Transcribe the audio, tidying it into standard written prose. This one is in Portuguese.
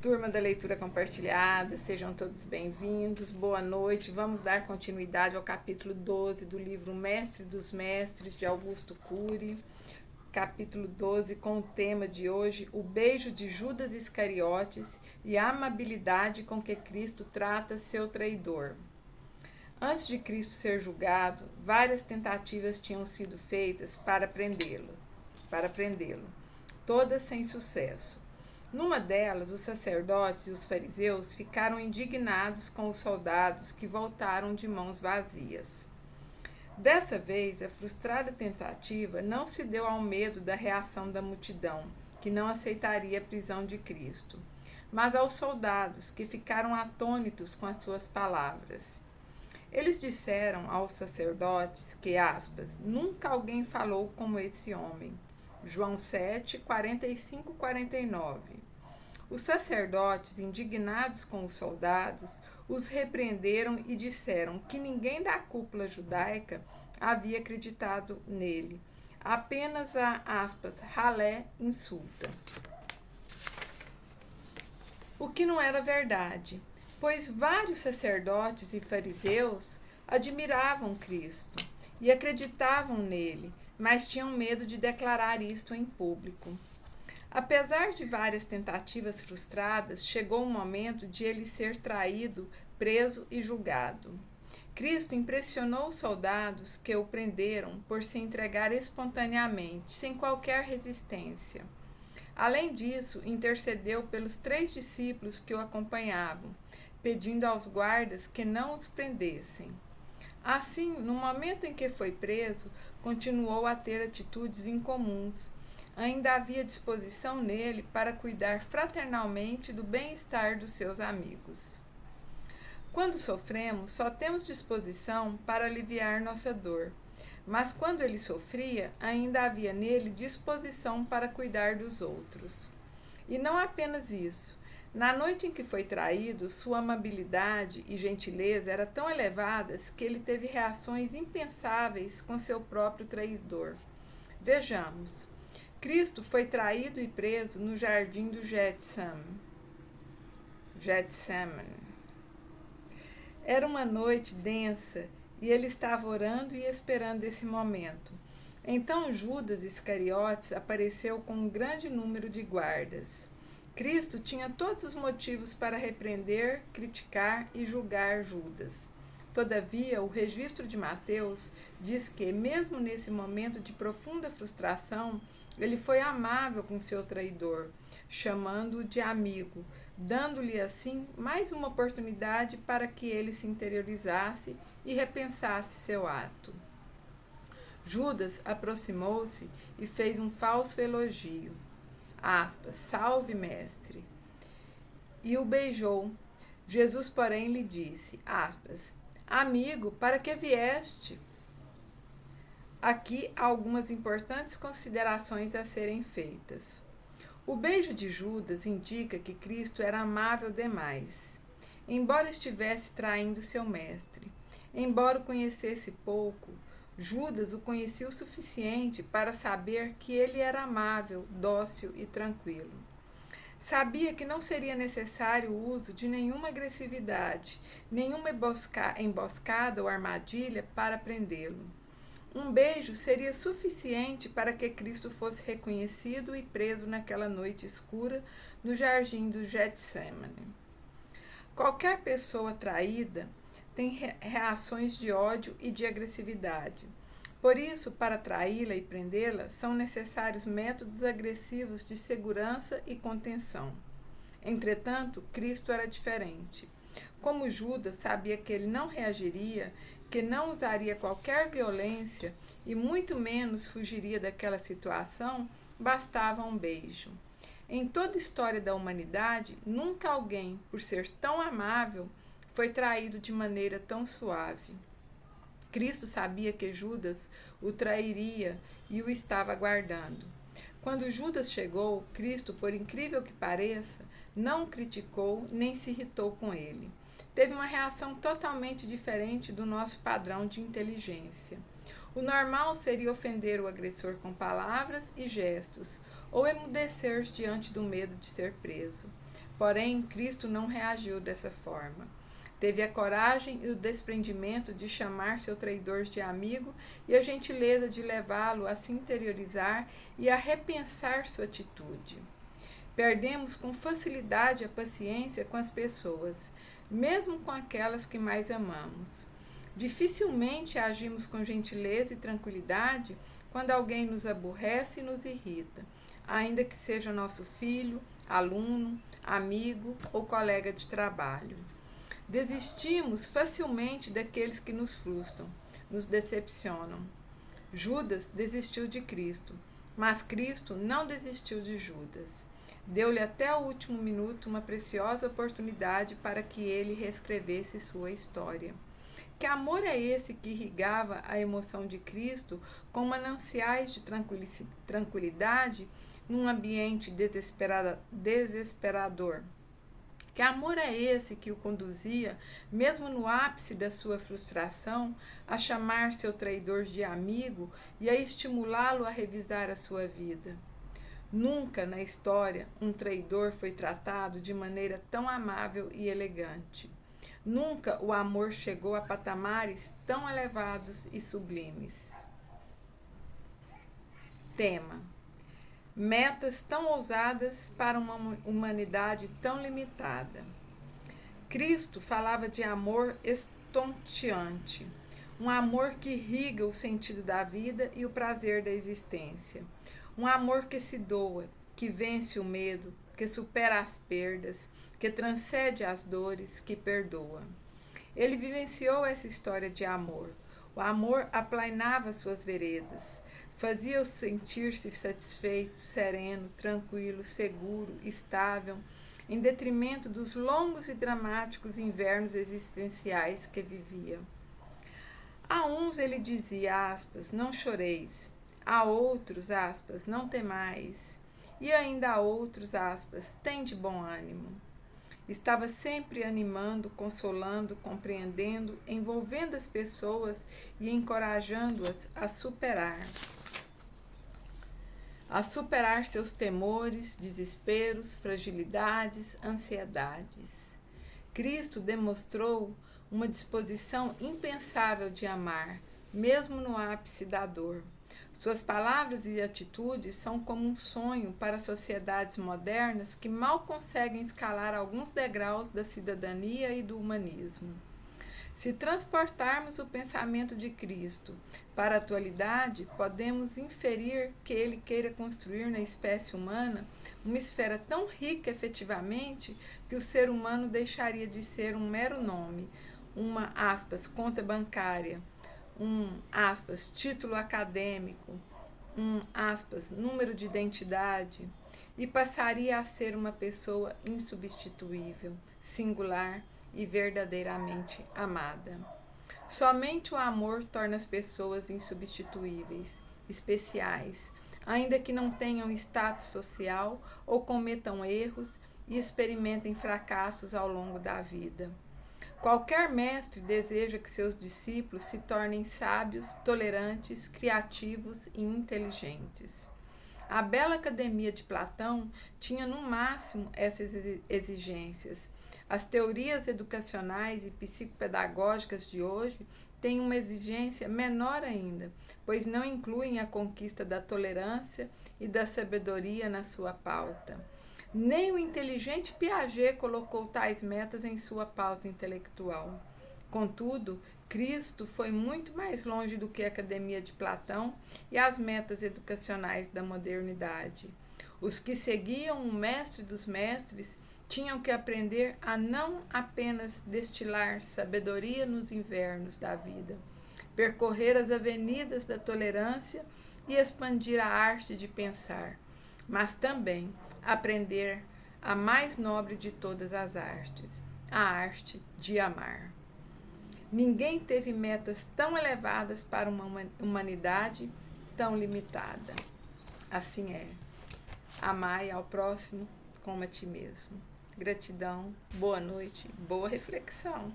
Turma da leitura compartilhada, sejam todos bem-vindos, boa noite. Vamos dar continuidade ao capítulo 12 do livro Mestre dos Mestres, de Augusto Cury. Capítulo 12, com o tema de hoje, o beijo de Judas Iscariotes e a amabilidade com que Cristo trata seu traidor. Antes de Cristo ser julgado, várias tentativas tinham sido feitas para prendê-lo, todas sem sucesso. Numa delas, os sacerdotes e os fariseus ficaram indignados com os soldados que voltaram de mãos vazias. Dessa vez, a frustrada tentativa não se deu ao medo da reação da multidão, que não aceitaria a prisão de Cristo, mas aos soldados, que ficaram atônitos com as suas palavras. Eles disseram aos sacerdotes que, aspas, nunca alguém falou como esse homem. João 7, 45, 49. Os sacerdotes, indignados com os soldados, os repreenderam e disseram que ninguém da cúpula judaica havia acreditado nele. Apenas a, aspas, ralé insulta. O que não era verdade, pois vários sacerdotes e fariseus admiravam Cristo e acreditavam nele, mas tinham medo de declarar isto em público. Apesar de várias tentativas frustradas, chegou o momento de ele ser traído, preso e julgado. Cristo impressionou os soldados que o prenderam por se entregar espontaneamente, sem qualquer resistência. Além disso, intercedeu pelos 3 discípulos que o acompanhavam, pedindo aos guardas que não os prendessem. Assim, no momento em que foi preso, continuou a ter atitudes incomuns. Ainda havia disposição nele para cuidar fraternalmente do bem-estar dos seus amigos. Quando sofremos, só temos disposição para aliviar nossa dor. Mas quando ele sofria, ainda havia nele disposição para cuidar dos outros. E não apenas isso. Na noite em que foi traído, sua amabilidade e gentileza eram tão elevadas que ele teve reações impensáveis com seu próprio traidor. Vejamos. Cristo foi traído e preso no jardim do Getsemane. Era uma noite densa e ele estava orando e esperando esse momento. Então Judas Iscariotes apareceu com um grande número de guardas. Cristo tinha todos os motivos para repreender, criticar e julgar Judas. Todavia, o registro de Mateus diz que, mesmo nesse momento de profunda frustração, ele foi amável com seu traidor, chamando-o de amigo, dando-lhe assim mais uma oportunidade para que ele se interiorizasse e repensasse seu ato. Judas aproximou-se e fez um falso elogio. Aspas, salve, mestre. E o beijou. Jesus, porém, lhe disse, aspas, amigo, para que vieste? Aqui há algumas importantes considerações a serem feitas. O beijo de Judas indica que Cristo era amável demais. Embora estivesse traindo seu mestre, embora o conhecesse pouco, Judas o conhecia o suficiente para saber que ele era amável, dócil e tranquilo. Sabia que não seria necessário o uso de nenhuma agressividade, nenhuma emboscada ou armadilha para prendê-lo. Um beijo seria suficiente para que Cristo fosse reconhecido e preso naquela noite escura no jardim do Getsemane. Qualquer pessoa traída tem reações de ódio e de agressividade. Por isso, para traí-la e prendê-la, são necessários métodos agressivos de segurança e contenção. Entretanto, Cristo era diferente. Como Judas sabia que ele não reagiria, que não usaria qualquer violência e muito menos fugiria daquela situação, bastava um beijo. Em toda a história da humanidade, nunca alguém, por ser tão amável, foi traído de maneira tão suave. Cristo sabia que Judas o trairia e o estava aguardando. Quando Judas chegou, Cristo, por incrível que pareça, não o criticou nem se irritou com ele. Teve uma reação totalmente diferente do nosso padrão de inteligência. O normal seria ofender o agressor com palavras e gestos, ou emudecer diante do medo de ser preso. Porém, Cristo não reagiu dessa forma. Teve a coragem e o desprendimento de chamar seu traidor de amigo e a gentileza de levá-lo a se interiorizar e a repensar sua atitude. Perdemos com facilidade a paciência com as pessoas, mesmo com aquelas que mais amamos. Dificilmente agimos com gentileza e tranquilidade quando alguém nos aborrece e nos irrita, ainda que seja nosso filho, aluno, amigo ou colega de trabalho. Desistimos facilmente daqueles que nos frustram, nos decepcionam. Judas desistiu de Cristo, mas Cristo não desistiu de Judas. Deu-lhe até o último minuto uma preciosa oportunidade para que ele reescrevesse sua história. Que amor é esse que irrigava a emoção de Cristo com mananciais de tranquilidade num ambiente desesperador? Que amor é esse que o conduzia, mesmo no ápice da sua frustração, a chamar seu traidor de amigo e a estimulá-lo a revisar a sua vida? Nunca na história um traidor foi tratado de maneira tão amável e elegante. Nunca o amor chegou a patamares tão elevados e sublimes. Tema: metas tão ousadas para uma humanidade tão limitada. Cristo falava de amor estonteante, um amor que irriga o sentido da vida e o prazer da existência, um amor que se doa, que vence o medo, que supera as perdas, que transcende as dores, que perdoa. Ele vivenciou essa história de amor. O amor aplainava suas veredas, fazia-o sentir-se satisfeito, sereno, tranquilo, seguro, estável, em detrimento dos longos e dramáticos invernos existenciais que vivia. A uns ele dizia, aspas, não choreis, a outros, aspas, não temais, e ainda a outros, aspas, tende bom ânimo. Estava sempre animando, consolando, compreendendo, envolvendo as pessoas e encorajando-as a superar seus temores, desesperos, fragilidades, ansiedades. Cristo demonstrou uma disposição impensável de amar, mesmo no ápice da dor. Suas palavras e atitudes são como um sonho para sociedades modernas que mal conseguem escalar alguns degraus da cidadania e do humanismo. Se transportarmos o pensamento de Cristo para a atualidade, podemos inferir que ele queira construir na espécie humana uma esfera tão rica efetivamente que o ser humano deixaria de ser um mero nome, uma, aspas, conta bancária, aspas, título acadêmico, aspas, número de identidade, e passaria a ser uma pessoa insubstituível, singular e verdadeiramente amada. Somente o amor torna as pessoas insubstituíveis, especiais, ainda que não tenham status social ou cometam erros e experimentem fracassos ao longo da vida. Qualquer mestre deseja que seus discípulos se tornem sábios, tolerantes, criativos e inteligentes. A bela academia de Platão tinha no máximo essas exigências. As teorias educacionais e psicopedagógicas de hoje têm uma exigência menor ainda, pois não incluem a conquista da tolerância e da sabedoria na sua pauta. Nem o inteligente Piaget colocou tais metas em sua pauta intelectual. Contudo, Cristo foi muito mais longe do que a Academia de Platão e as metas educacionais da modernidade. Os que seguiam o mestre dos mestres tinham que aprender a não apenas destilar sabedoria nos invernos da vida, percorrer as avenidas da tolerância e expandir a arte de pensar, mas também aprender a mais nobre de todas as artes, a arte de amar. Ninguém teve metas tão elevadas para uma humanidade tão limitada. Assim é. Amai ao próximo como a ti mesmo. Gratidão, boa noite, boa reflexão.